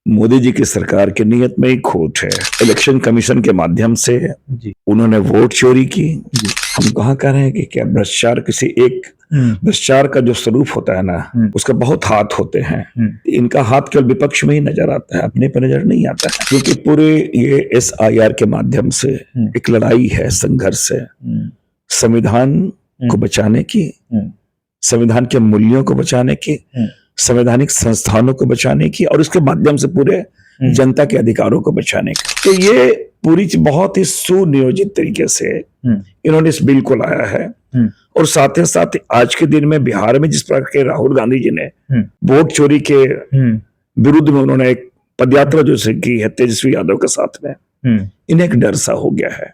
मोदी जी की सरकार की नीयत में ही खोट है। इलेक्शन कमीशन के माध्यम से जी। उन्होंने वोट चोरी की। जी। हम कहाँ कह रहे हैं कि क्या भ्रष्टाचार किसी एक भ्रष्टाचार का जो स्वरूप होता है ना, उसका बहुत हाथ होते हैं। इनका हाथ केवल विपक्ष में ही नजर आता है, अपने पर नजर नहीं आता है, क्योंकि पूरे ये SIR के माध्यम से एक लड़ाई है, संघर्ष है संविधान को बचाने की, संविधान के मूल्यों को बचाने की, संवैधानिक संस्थानों को बचाने की और उसके माध्यम से पूरे जनता के अधिकारों को बचाने की। तो ये पूरी बहुत ही सुनियोजित तरीके से इन्होंने इस बिल को लाया है। और साथ ही साथ आज के दिन में बिहार में जिस प्रकार के राहुल गांधी जी ने वोट चोरी के विरुद्ध में उन्होंने एक पदयात्रा जो की है तेजस्वी यादव के साथ में, इन्हें एक डर सा हो गया है।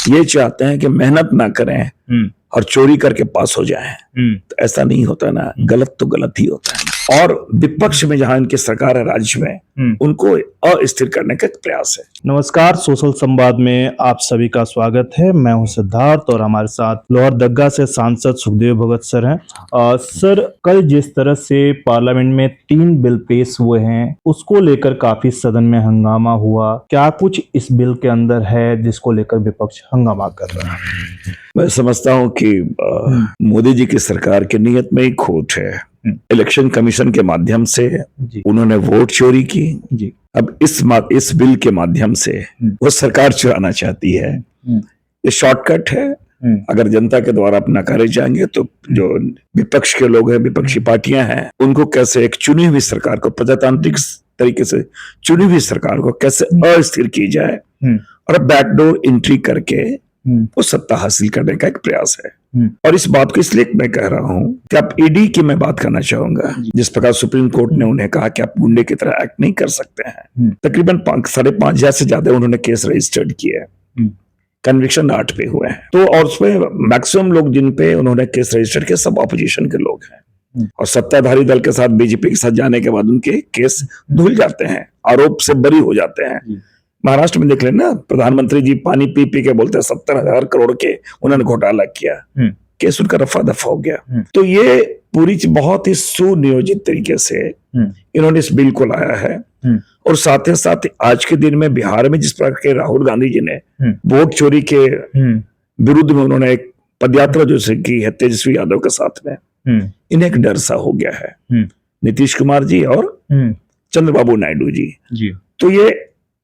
ये चाहते हैं कि मेहनत ना करें और चोरी करके पास हो जाएं। तो ऐसा नहीं होता ना, गलत तो गलत ही होता है। और विपक्ष में जहां इनकी सरकार है राज्य में, उनको अस्थिर करने का प्रयास है। नमस्कार, सोशल संवाद में आप सभी का स्वागत है। मैं हूं सिद्धार्थ और हमारे साथ लोहरदगा से सांसद सुखदेव भगत सर हैं। सर, कल जिस तरह से पार्लियामेंट में 3 बिल पेश हुए हैं, उसको लेकर काफी सदन में हंगामा हुआ। क्या कुछ इस बिल के अंदर है जिसको लेकर विपक्ष हंगामा कर रहा है? मैं समझता हूं कि मोदी जी की सरकार की नीयत में ही खोट है। इलेक्शन कमीशन के माध्यम से उन्होंने वोट चोरी की। अब इस बिल के माध्यम से वो सरकार चुराना चाहती है। ये शॉर्टकट है। अगर जनता के द्वारा अपना कार्य जाएंगे तो जो विपक्ष के लोग हैं, विपक्षी पार्टियां हैं, उनको कैसे एक चुनी हुई सरकार को, प्रजातांत्रिक तरीके से चुनी हुई सरकार को कैसे अस्थिर की जाए और बैकडोर एंट्री करके वो सत्ता हासिल करने का एक प्रयास है। और इस बात को इसलिए मैं कह रहा हूं कि आप ईडी की मैं बात करना चाहूंगा। जिस प्रकार सुप्रीम कोर्ट ने उन्हें कहा कि आप गुंडे की तरह एक्ट नहीं कर सकते हैं, तकरीबन 5,500 से ज्यादा उन्होंने केस रजिस्टर्ड किए, कन्विक्शन 8 पे हुए हैं। तो और उसमें मैक्सिमम लोग जिन पे उन्होंने केस रजिस्टर किए सब ऑपोजिशन के लोग हैं और सत्ताधारी दल के साथ, बीजेपी के साथ जाने के बाद उनके केस धुल जाते हैं, आरोप से बरी हो जाते हैं। महाराष्ट्र में देख लेना, प्रधानमंत्री जी पानी पी पी के बोलते हैं 70,000 करोड़ के उन्होंने घोटाला किया, केस उनका रफा दफा हो गया। तो ये पूरी बहुत ही सुनियोजित तरीके से इन्होंने इस बिल को लाया है। और साथ ही साथ आज के दिन में बिहार में जिस प्रकार के राहुल गांधी जी ने वोट चोरी के विरुद्ध में उन्होंने एक पदयात्रा जो की है तेजस्वी यादव के साथ में, इन्हें एक डर सा हो गया है, नीतीश कुमार जी और चंद्रबाबू नायडू जी। तो ये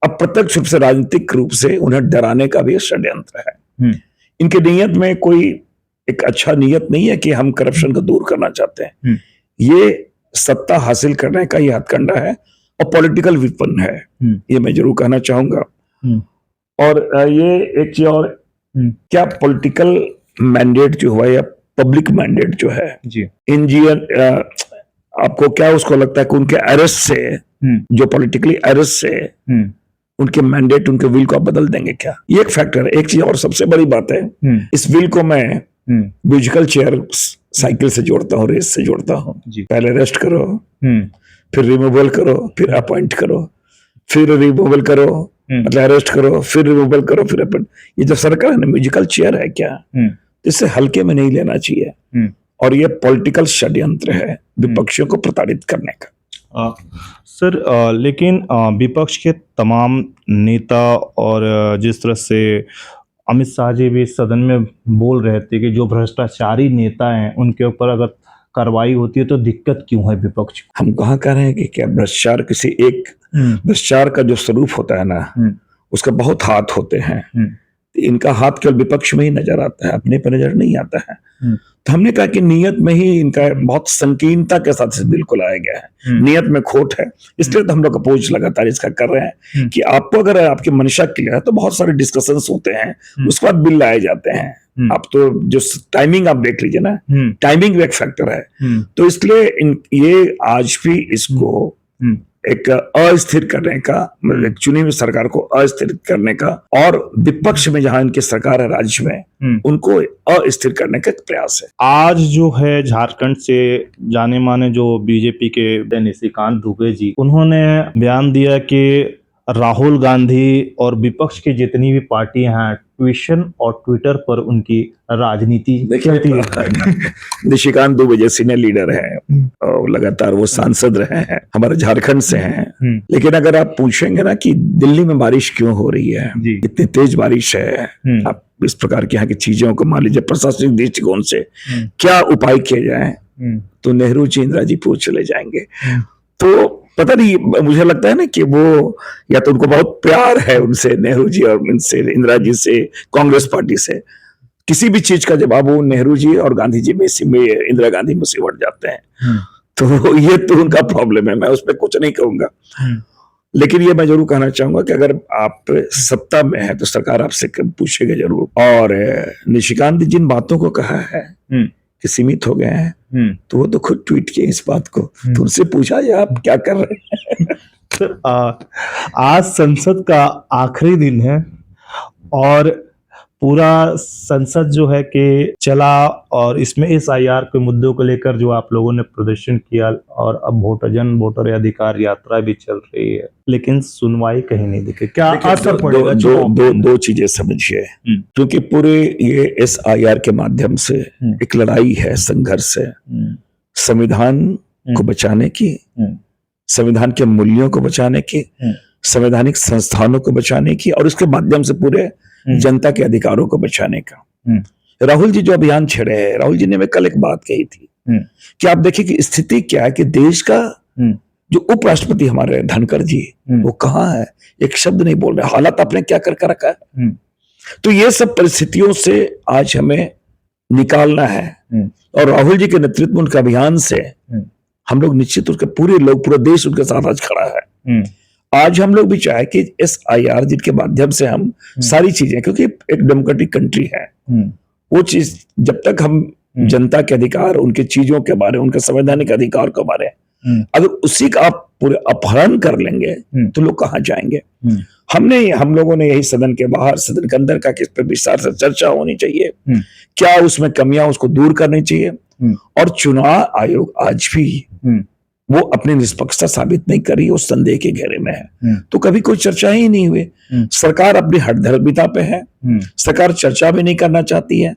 अप्रत्यक्ष रूप से राजनीतिक रूप से उन्हें डराने का भी षड्यंत्र है। इनके नीयत में कोई एक अच्छा नीयत नहीं है कि हम करप्शन को दूर करना चाहते हैं। ये सत्ता हासिल करने का ये हथकंडा है और पॉलिटिकल विपन है, ये मैं जरूर कहना चाहूंगा। और ये एक चीज और, क्या पॉलिटिकल मैंडेट जो हुआ या पब्लिक मैंडेट जो है, इंजीनियर आपको क्या उसको लगता है कि उनके अरेस्ट से, जो पॉलिटिकली अरेस्ट से उनके मैंडेट, उनके विल को आप बदल देंगे क्या? ये एक फैक्टर है। एक चीज और सबसे बड़ी बात है, इस विल को मैं म्यूजिकल चेयर साइकिल से जोड़ता हूँ, रेस से जोड़ता हूँ। पहले अरेस्ट करो, फिर रिमूवल करो, फिर अपॉइंट करो, फिर रिमूवल करो, मतलब अरेस्ट करो, फिर रिमूवल करो, फिर अपॉइंट। ये जो सरकार है ना, म्यूजिकल चेयर है क्या? इससे हल्के में नहीं लेना चाहिए। और ये पॉलिटिकल षड्यंत्र है विपक्षियों को प्रताड़ित करने का। सर, लेकिन विपक्ष के तमाम नेता और जिस तरह से अमित शाह जी भी सदन में बोल रहे थे कि जो भ्रष्टाचारी नेता हैं उनके ऊपर अगर कार्रवाई होती है तो दिक्कत क्यों है विपक्ष? हम कहाँ कह रहे हैं कि क्या भ्रष्टाचार किसी एक भ्रष्टाचार का जो स्वरूप होता है ना, उसका बहुत हाथ होते हैं। इनका हाथ केवल विपक्ष में ही नजर आता है, अपने पर नजर नहीं आता है। तो हमने कहा कि नियत में ही इनका बहुत संकीर्णता के साथ इस बिल को लाया गया है। नियत में खोट है, इसलिए तो हम लोग अपोज लगातार इसका कर रहे हैं कि आपको अगर आपकी मंशा क्लियर है तो बहुत सारे डिस्कशंस होते हैं, उसके बाद बिल लाए जाते हैं। आप तो जो टाइमिंग आप देख लीजिए ना, टाइमिंग भी एक फैक्टर है। तो इसलिए ये आज भी इसको एक अस्थिर करने का, मतलब चुनी हुई सरकार को अस्थिर करने का, और विपक्ष में जहां इनकी सरकार है राज्य में, उनको अस्थिर करने का एक प्रयास है। आज जो है झारखंड से जाने माने जो बीजेपी के निशिकांत दुबे जी, उन्होंने बयान दिया कि राहुल गांधी और विपक्ष की जितनी भी पार्टियां हैं, ट्विशन और ट्विटर पर उनकी राजनीति चलती है। निशिकांत दुबे सीनियर लीडर है और लगातार वो सांसद रहे हैं, हमारे झारखंड से हैं। लेकिन अगर आप पूछेंगे ना कि दिल्ली में बारिश क्यों हो रही है, इतनी तेज बारिश है, आप इस प्रकार की यहाँ की चीजों को मान लीजिए प्रशासनिक दृष्टिकोण से क्या उपाय किए जाए, तो नेहरू जी इंदिरा जी पूछ चले जाएंगे। तो पता नहीं, मुझे लगता है ना कि वो या तो उनको बहुत प्यार है उनसे, नेहरू जी और इनसे, इंदिरा जी से, कांग्रेस पार्टी से, किसी भी चीज का जवाब वो नेहरू जी और गांधी जी में इंदिरा गांधी में सिमट जाते हैं। तो ये तो उनका प्रॉब्लम है, मैं उस पर कुछ नहीं कहूंगा। लेकिन ये मैं जरूर कहना चाहूंगा कि अगर आप सत्ता में है तो सरकार आपसे पूछेगा जरूर। और निशिकांत जी जिन बातों को कहा है कि सीमित हो गए हैं, तो वो तो खुद ट्वीट किए इस बात को, तो उनसे पूछा जाए आप क्या कर रहे हैं। सर, आज संसद का आखिरी दिन है और पूरा संसद जो है कि चला, और इसमें SIR के मुद्दों को लेकर जो आप लोगों ने प्रदर्शन किया, और अब वोटर अधिकार यात्रा भी चल रही है, लेकिन सुनवाई कहीं नहीं दिखे। क्या असर पड़ेगा? दो चीजें समझिए, क्योंकि पूरे ये SIR के माध्यम से एक लड़ाई है, संघर्ष है संविधान को बचाने की, संविधान के मूल्यों को बचाने की, संवैधानिक संस्थानों को बचाने की, और उसके माध्यम से पूरे जनता के अधिकारों को बचाने का। राहुल जी जो अभियान छेड़े हैं, राहुल जी ने मैं कल एक बात कही थी कि आप देखिए कि स्थिति क्या है कि देश का जो उपराष्ट्रपति हमारे धनखड़ जी, वो कहाँ है, एक शब्द नहीं बोल रहे, हालात आपने क्या कर रखा है। तो ये सब परिस्थितियों से आज हमें निकालना है, और राहुल जी के नेतृत्व में उनके अभियान से हम लोग निश्चित उसके पूरा देश उनके साथ आज खड़ा है। आज हम लोग भी चाहे कि SIR जिनके माध्यम से हम सारी चीजें, क्योंकि एक डेमोक्रेटिक कंट्री है, वो चीज जब तक हम जनता के अधिकार, उनके चीजों के बारे, उनके संवैधानिक अधिकार के बारे, अगर उसी का आप पूरे अपहरण कर लेंगे तो लोग कहाँ जाएंगे। हम लोगों ने यही सदन के बाहर, सदन के अंदर का कि इस पर विस्तार से चर्चा होनी चाहिए, क्या उसमें कमियां उसको दूर करनी चाहिए। और चुनाव आयोग आज भी वो अपनी निष्पक्षता साबित नहीं करी, उस संदेह के घेरे में है, तो कभी कोई चर्चा ही नहीं हुई। सरकार अपनी हठधर्मिता पे है, सरकार चर्चा भी नहीं करना चाहती है,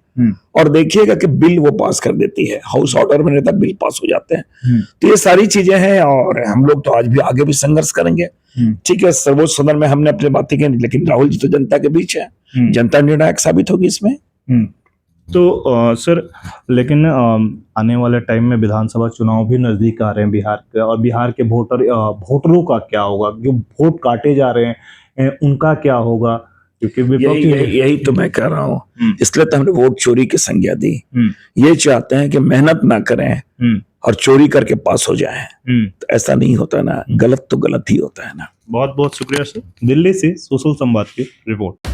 और देखिएगा कि बिल वो पास कर देती है, हाउस ऑर्डर में रहता बिल पास हो जाते हैं। तो ये सारी चीजें हैं, और हम लोग तो आज भी आगे भी संघर्ष करेंगे। ठीक है, सर्वोच्च सदन में हमने अपनी बातें की, लेकिन राहुल जी तो जनता के बीच है, जनता निर्णायक साबित होगी इसमें। तो सर, लेकिन आने वाले टाइम में विधानसभा चुनाव भी नजदीक आ रहे हैं बिहार के, और बिहार के वोटरों का क्या होगा, जो वोट काटे जा रहे हैं उनका क्या होगा? क्योंकि यही तो मैं कह रहा हूँ, इसलिए तो हमने वोट चोरी की संज्ञा दी। ये चाहते हैं कि मेहनत ना करें और चोरी करके पास हो जाएं, तो ऐसा नहीं होता ना, गलत तो गलत ही होता है ना। बहुत बहुत शुक्रिया सर। दिल्ली से सोशल संवाद की रिपोर्ट।